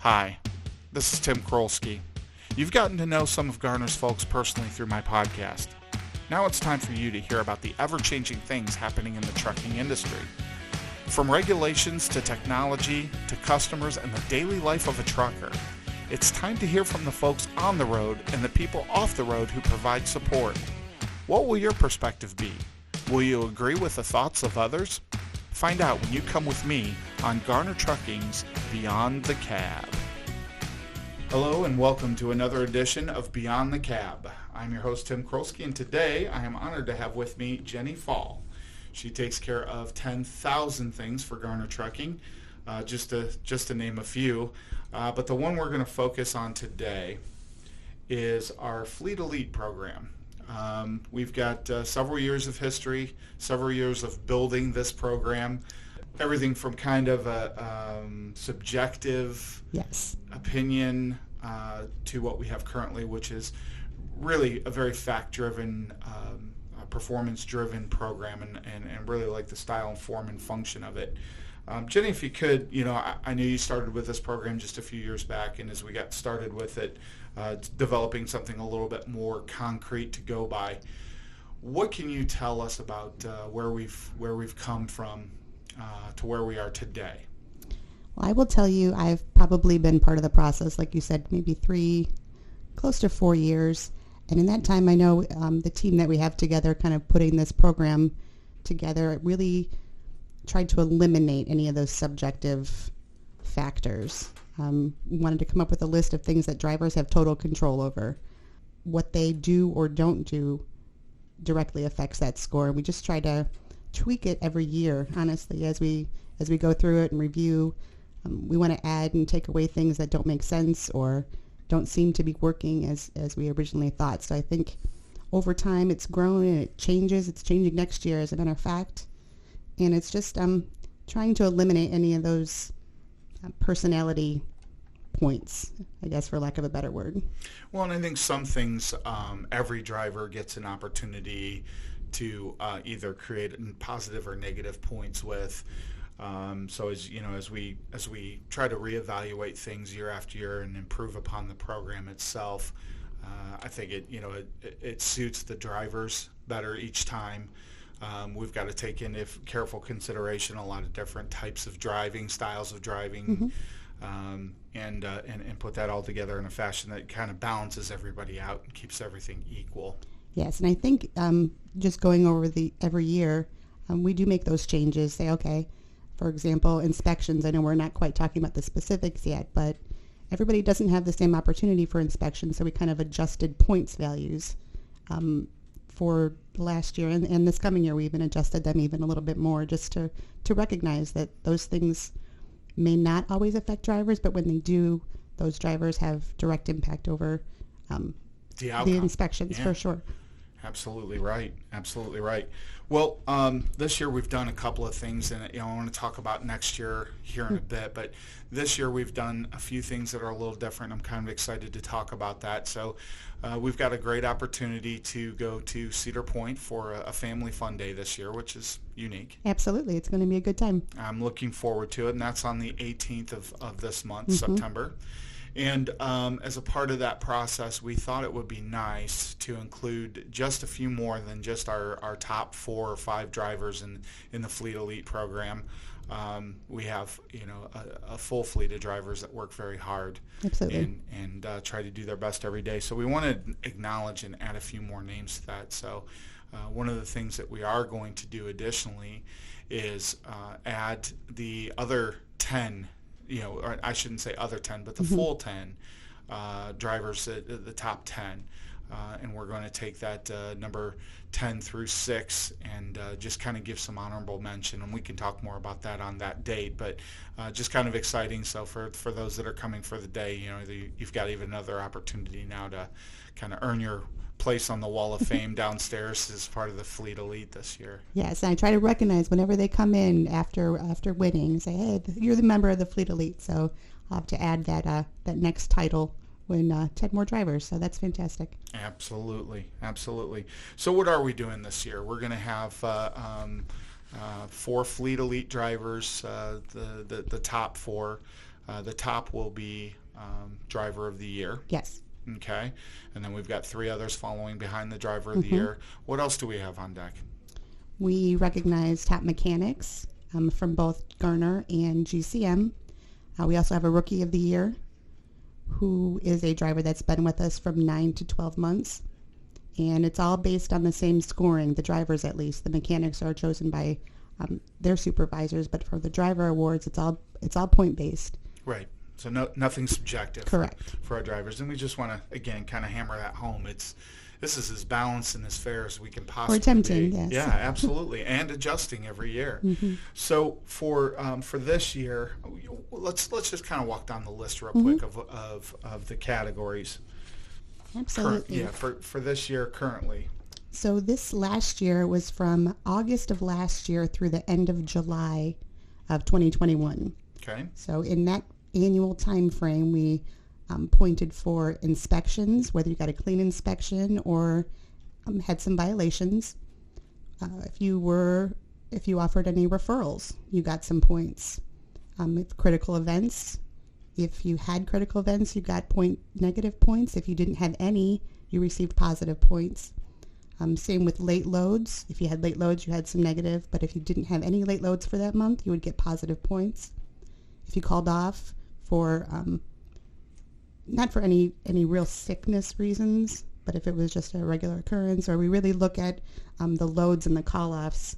Hi, this is Tim Chrulski. You've gotten to know some of Garner's folks personally through my podcast. Now it's time for you to hear about the ever-changing things happening in the trucking industry. From regulations to technology to customers and the daily life of a trucker, it's time to hear from the folks on the road and the people off the road who provide support. What will your perspective be? Will you agree with the thoughts of others? Find out when you come with me on Garner Trucking's Beyond the Cab. Hello and welcome to another edition of Beyond the Cab. I'm your host Tim Chrulski, and today I am honored to have with me Jenny Fall. She takes care of 10,000 things for Garner Trucking, just to name a few. But the one we're going to focus on today is our Fleet Elite program. We've got several years of history, several years of building this program. Everything from kind of a subjective opinion to what we have currently, which is really a very fact-driven, performance-driven program, and really like the style and form and function of it. Jenny, if you could, I knew you started with this program just a few years back, and as we got started with it, developing something a little bit more concrete to go by. What can you tell us about where we've come from to where we are today? Well, I will tell you, I've probably been part of the process, like you said, maybe close to 4 years. And in that time, I know the team that we have together, kind of putting this program together, it really tried to eliminate any of those subjective factors. We wanted to come up with a list of things that drivers have total control over. What they do or don't do directly affects that score. And we just try to tweak it every year, honestly, as we go through it and review. We want to add and take away things that don't make sense or don't seem to be working as we originally thought. So I think over time it's grown and it changes. It's changing next year, as a matter of fact. And it's just trying to eliminate any of those personality points, I guess, for lack of a better word. Well, and I think some things every driver gets an opportunity to either create positive or negative points with. So as we try to reevaluate things year after year and improve upon the program itself, I think it suits the drivers better each time. We've got to take into careful consideration a lot of different types of driving, styles of driving, and put that all together in a fashion that kind of balances everybody out and keeps everything equal. Yes, and I think just going over every year, we do make those changes. Say, okay, for example, inspections. I know we're not quite talking about the specifics yet, but everybody doesn't have the same opportunity for inspection, so we kind of adjusted points values for last year, and this coming year we even adjusted them even a little bit more, just to recognize that those things may not always affect drivers, but when they do, those drivers have direct impact over the inspections. Yeah. For sure. Absolutely right. Well, this year we've done a couple of things, and I want to talk about next year here in a bit. But this year we've done a few things that are a little different. I'm kind of excited to talk about that. So we've got a great opportunity to go to Cedar Point for a family fun day this year, which is unique. Absolutely, it's going to be a good time. I'm looking forward to it, and that's on the 18th of this month, September. And as a part of that process, we thought it would be nice to include just a few more than just our top 4 or 5 drivers in the Fleet Elite program. We have a full fleet of drivers that work very hard. Absolutely. And try to do their best every day. So we want to acknowledge and add a few more names to that. So one of the things that we are going to do additionally is add the other 10, or I shouldn't say other 10, but the full 10 drivers, the top 10. And we're going to take that number 10 through 6 and just kind of give some honorable mention. And we can talk more about that on that date. But just kind of exciting. So for those that are coming for the day, you've got even another opportunity now to kind of earn your place on the Wall of Fame downstairs as part of the Fleet Elite this year. Yes, and I try to recognize whenever they come in after winning, say, hey, you're the member of the Fleet Elite, so I'll have to add that next title when 10 more drivers, so that's fantastic. Absolutely. So what are we doing this year? We're going to have 4 Fleet Elite drivers, the top 4. The top will be Driver of the Year. Yes. Okay. And then we've got 3 others following behind the Driver of the Year. What else do we have on deck? We recognize top mechanics from both Garner and GCM. We also have a Rookie of the Year, who is a driver that's been with us from 9 to 12 months. And it's all based on the same scoring, the drivers at least. The mechanics are chosen by their supervisors, but for the driver awards, it's all point-based. Right. So nothing subjective. Correct. For our drivers. And we just want to, again, kind of hammer that home. This is as balanced and as fair as we can possibly Or tempting, be. yes. Yeah, absolutely. And adjusting every year. So for this year, let's just kind of walk down the list real quick of the categories. Absolutely. For this year currently. So this last year was from August of last year through the end of July of 2021. Okay. So in that annual time frame, we pointed for inspections, whether you got a clean inspection or had some violations. If you offered any referrals, you got some points. Critical events, if you had critical events, you got negative points. If you didn't have any, you received positive points. Same with late loads. If you had late loads, you had some negative, but if you didn't have any late loads for that month, you would get positive points. If you called off for not for any real sickness reasons, but if it was just a regular occurrence, or we really look at the loads and the call-offs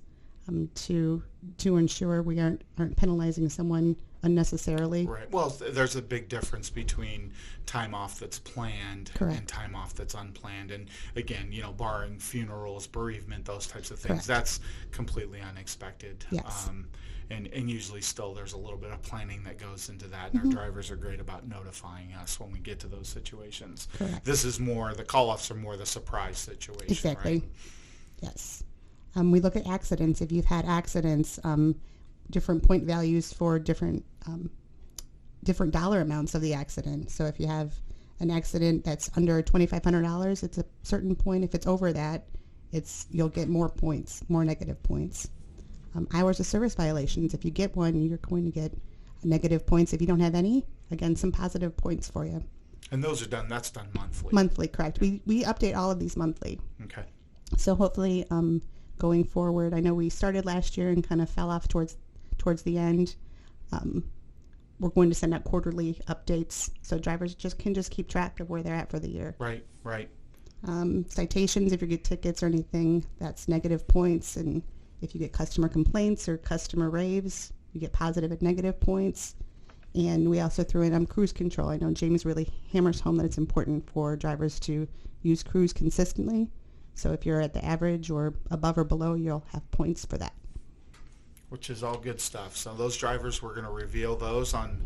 to ensure we aren't penalizing someone unnecessarily. Right. Well, there's a big difference between time off that's planned and time off that's unplanned. And again, barring funerals, bereavement, those types of things, that's completely unexpected. Yes. And usually still there's a little bit of planning that goes into that, and our drivers are great about notifying us when we get to those situations. Correct. This is more, the call-offs are more the surprise situation. Exactly. Right? Yes. We look at accidents. If you've had accidents, different point values for different dollar amounts of the accident. So if you have an accident that's under $2,500, it's a certain point. If it's over that, you'll get more points, more negative points. Hours of service violations. If you get one, you're going to get negative points. If you don't have any, again, some positive points for you. And those are done. That's done monthly. Monthly, correct. We update all of these monthly. Okay. So hopefully, going forward, I know we started last year and kind of fell off towards the end. We're going to send out quarterly updates so drivers can keep track of where they're at for the year. Right. Citations, if you get tickets or anything, that's negative points. And if you get customer complaints or customer raves, you get positive and negative points. And we also threw in cruise control. I know James really hammers home that it's important for drivers to use cruise consistently. So if you're at the average or above or below, you'll have points for that. Which is all good stuff. So those drivers, we're going to reveal those on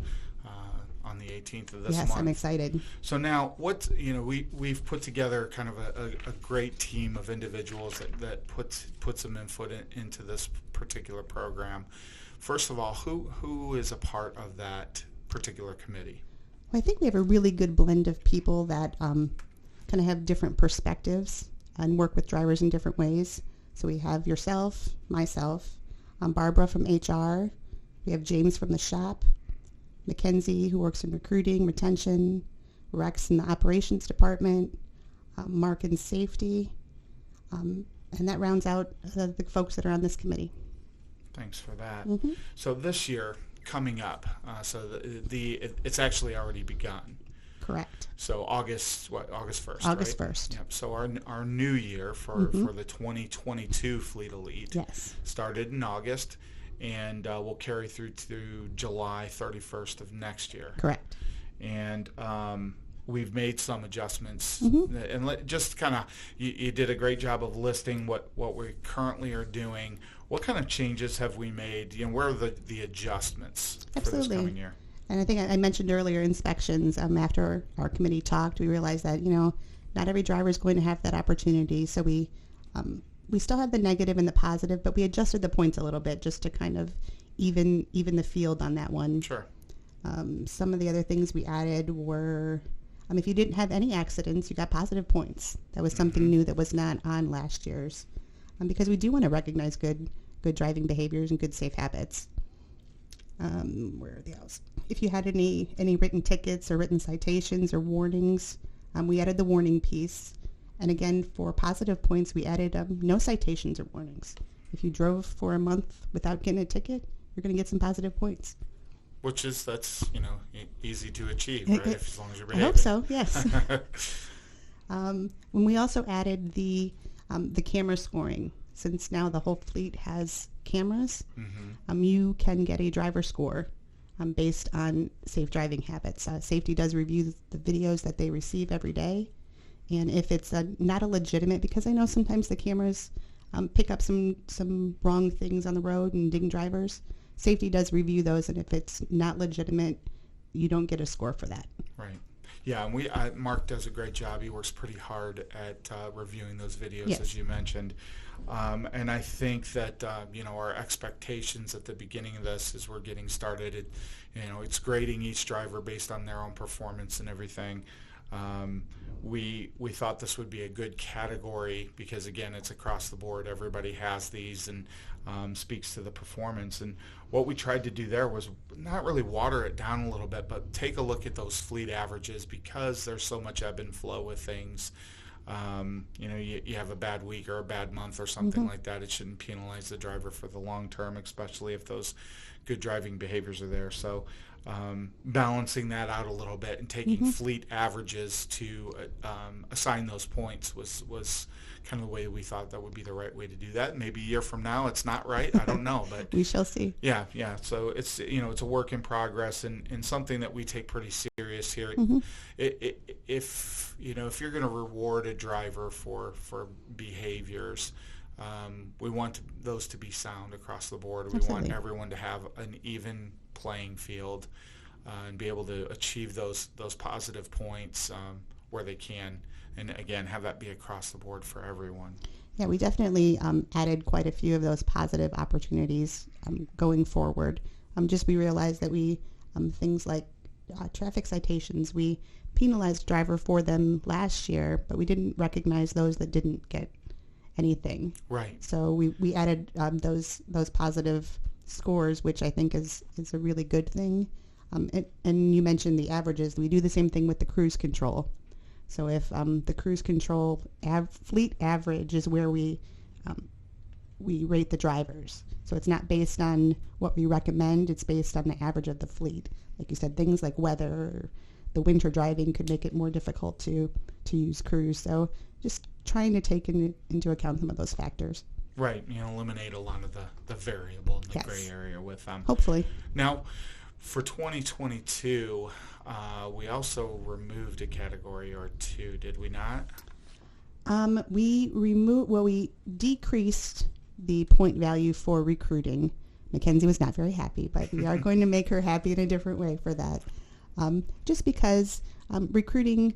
the 18th of this month. Yes, I'm excited. So now, we've put together kind of a great team of individuals that put some input into this particular program. First of all, who is a part of that particular committee? Well, I think we have a really good blend of people that kind of have different perspectives and work with drivers in different ways. So we have yourself, myself, Barbara from HR. We have James from the shop, Mackenzie, who works in recruiting, retention, Rex in the operations department, Mark in safety, and that rounds out the folks that are on this committee. Thanks for that. So this year, coming up, it's actually already begun. Correct. So August 1st, August right? 1st. Yep. So our new year for the 2022 Fleet Elite started in August, and will carry through to July 31st of next year. Correct. And we've made some adjustments. And just kind of, you did a great job of listing what we currently are doing. What kind of changes have we made? Where are the adjustments for this coming year? And I think I mentioned earlier inspections. After our committee talked, we realized that not every driver is going to have that opportunity. So we still have the negative and the positive, but we adjusted the points a little bit just to kind of even the field on that one. Sure. Some of the other things we added were, if you didn't have any accidents, you got positive points. That was something new that was not on last year's, because we do want to recognize good driving behaviors and good safe habits. Where are the else? If you had any written tickets or written citations or warnings, we added the warning piece. And again, for positive points, we added no citations or warnings. If you drove for a month without getting a ticket, you're going to get some positive points. That's easy to achieve, right? As long as you're behaving. I hope so, yes. When we also added the camera scoring, since now the whole fleet has cameras, you can get a driver score based on safe driving habits. Safety does review the videos that they receive every day, and if it's not a legitimate, because I know sometimes the cameras pick up some wrong things on the road and ding drivers, safety does review those, and if it's not legitimate, you don't get a score for that. Right. Yeah, and Mark does a great job. He works pretty hard at reviewing those videos, yes, as you mentioned. And I think that our expectations at the beginning of this, as we're getting started, it's grading each driver based on their own performance and everything. We thought this would be a good category because, again, it's across the board. Everybody has these and speaks to the performance. And what we tried to do there was not really water it down a little bit, but take a look at those fleet averages because there's so much ebb and flow with things. You have a bad week or a bad month or something like that. It shouldn't penalize the driver for the long term, especially if those good driving behaviors are there. So balancing that out a little bit and taking fleet averages to assign those points was kind of the way we thought that would be the right way to do that. Maybe a year from now it's not right. I don't know, but we shall see. Yeah. So it's it's a work in progress and something that we take pretty serious here. If you're going to reward a driver for behaviors, we want those to be sound across the board. We want everyone to have an even playing field and be able to achieve those positive points where they can, and again have that be across the board for everyone. Yeah, we definitely added quite a few of those positive opportunities going forward. We realized that we things like traffic citations, we penalized driver for them last year, but we didn't recognize those that didn't get anything. Right. So we added those positive scores, which I think is a really good thing. And you mentioned the averages. We do the same thing with the cruise control. So if the cruise control fleet average is where we rate the drivers. So it's not based on what we recommend. It's based on the average of the fleet. Like you said, things like weather or the winter driving could make it more difficult to use cruise. So just trying to take into account some of those factors. Right, eliminate a lot of the variable in the gray area with them. Hopefully. Now, for 2022, we also removed a category or two, did we not? We decreased the point value for recruiting. Mackenzie was not very happy, but we are going to make her happy in a different way for that. Just because recruiting,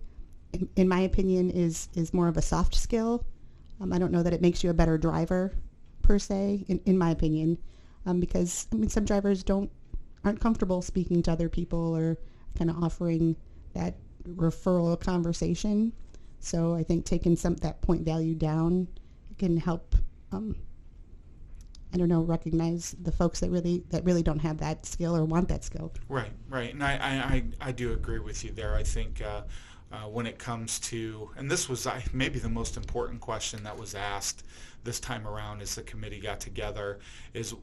in my opinion, is more of a soft skill. I don't know that it makes you a better driver, per se, in my opinion, because some drivers aren't comfortable speaking to other people or kind of offering that referral conversation. So I think taking that point value down can help, recognize the folks that really don't have that skill or want that skill. Right, and I do agree with you there. I think when it comes to, and this was maybe the most important question that was asked this time around as the committee got together, is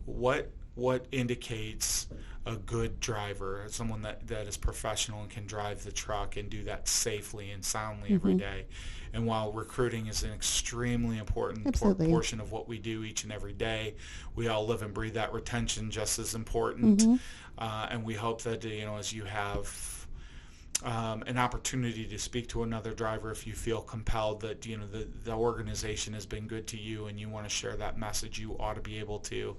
what indicates a good driver, someone that is professional and can drive the truck and do that safely and soundly every day. And while recruiting is an extremely important portion of what we do each and every day, we all live and breathe that retention just as important. And we hope that as you have an opportunity to speak to another driver, if you feel compelled that the organization has been good to you and you want to share that message, you ought to be able to.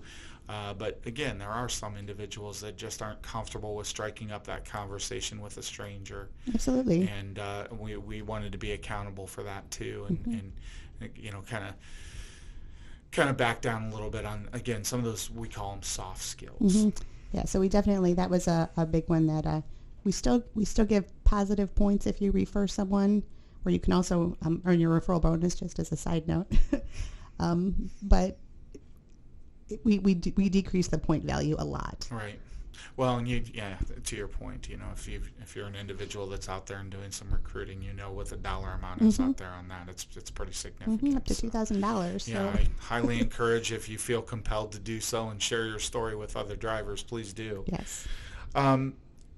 But again, there are some individuals that just aren't comfortable with striking up that conversation with a stranger. Absolutely. And we wanted to be accountable for that too, and kind of back down a little bit on, again, some of those, we call them soft skills. Yeah. So we definitely, that was a big one that we still give positive points if you refer someone, where you can also earn your referral bonus, just as a side note. But we decrease the point value a lot. Right. Well, and to your point, if you're an individual that's out there and doing some recruiting, what the dollar amount is out there on that. It's pretty significant. Up to $2,000. Yeah, I highly encourage, if you feel compelled to do so and share your story with other drivers, please do. Yes.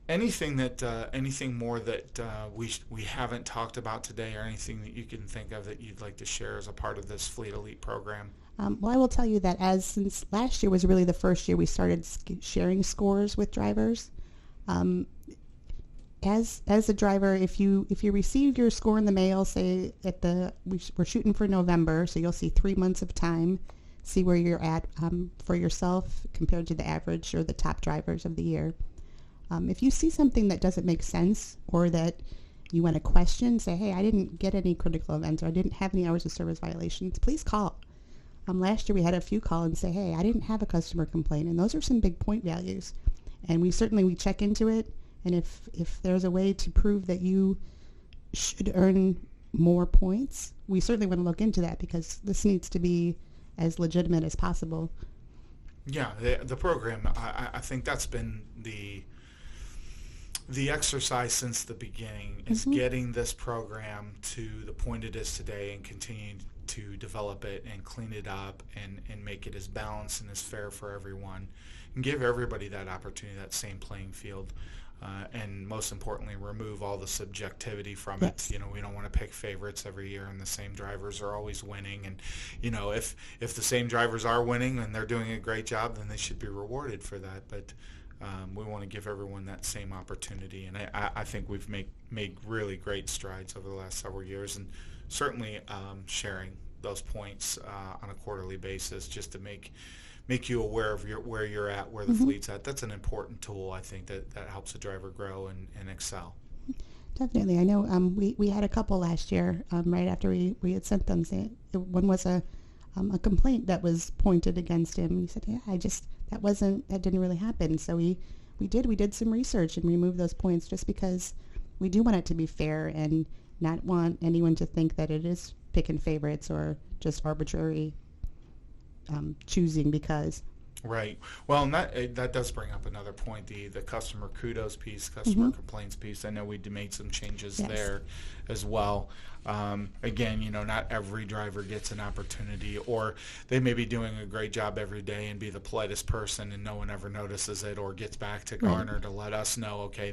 Anything more that we haven't talked about today, or anything that you can think of that you'd like to share as a part of this Fleet Elite program? Well, I will tell you that since last year was really the first year we started sharing scores with drivers. As a driver, if you receive your score in the mail, say we're shooting for November, so you'll see 3 months of time, see where you're at for yourself compared to the average or the top drivers of the year. If you see something that doesn't make sense, or that you want to question, say, hey, I didn't get any critical events, or I didn't have any hours of service violations, please call. Last year we had a few call and say, hey, I didn't have a customer complaint, and those are some big point values. And we check into it, and if there's a way to prove that you should earn more points, we certainly want to look into that, because this needs to be as legitimate as possible. Yeah, the program, I think that's been the exercise since the beginning, is getting this program to the point it is today, and continuing to develop it and clean it up and make it as balanced and as fair for everyone, and give everybody that opportunity, that same playing field, and most importantly, remove all the subjectivity from it. We don't want to pick favorites every year, and the same drivers are always winning. And if the same drivers are winning and they're doing a great job, then they should be rewarded for that. But we want to give everyone that same opportunity, and I think we've made really great strides over the last several years, and certainly sharing those points on a quarterly basis, just to make you aware of where you're at, where the fleet's at. That's an important tool, I think, that helps a driver grow and excel. Definitely. I know we had a couple last year, right after we had sent them. One was a complaint that was pointed against him. He said, yeah, that didn't really happen. So we did some research and removed those points, just because we do want it to be fair and not want anyone to think that it is picking favorites or just arbitrary choosing because. Right. Well, and that does bring up another point, the customer kudos piece, customer complaints piece. I know we made some changes there as well. Again, not every driver gets an opportunity, or they may be doing a great job every day and be the politest person, and no one ever notices it or gets back to Garner to let us know, okay,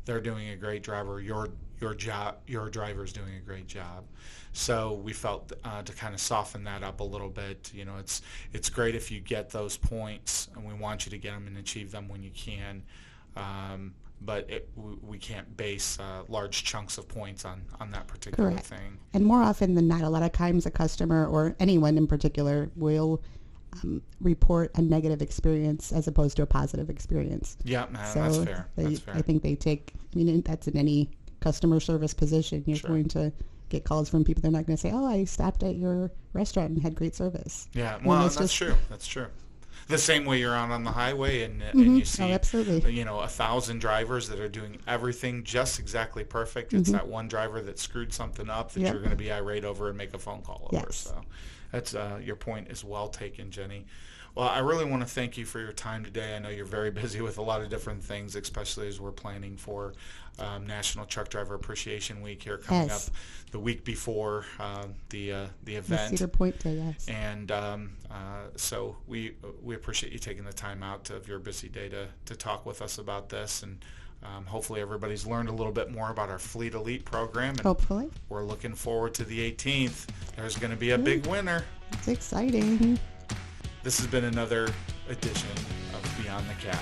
they're doing a great job, or your driver's doing a great job. So we felt to kind of soften that up a little bit. It's great if you get those points, and we want you to get them and achieve them when you can. But we can't base large chunks of points on that particular thing. And more often than not, a lot of times a customer, or anyone in particular, will report a negative experience as opposed to a positive experience. Yeah, man, that's fair. I think they take, that's in any customer service position. You're going to get calls from people. They're not going to say, oh, I stopped at your restaurant and had great service. Yeah, well, that's true. That's true. The same way you're on the highway and you see, 1,000 drivers that are doing everything just exactly perfect. It's that one driver that screwed something up that you're going to be irate over and make a phone call over. So that's your point is well taken, Jenny. Well, I really want to thank you for your time today. I know you're very busy with a lot of different things, especially as we're planning for National Truck Driver Appreciation Week here coming up the week before the event. The Cedar Point Day, yes. And so we appreciate you taking the time out of your busy day to talk with us about this. And hopefully everybody's learned a little bit more about our Fleet Elite program. And hopefully. We're looking forward to the 18th. There's going to be a big winner. It's exciting. This has been another edition of Beyond the Cab.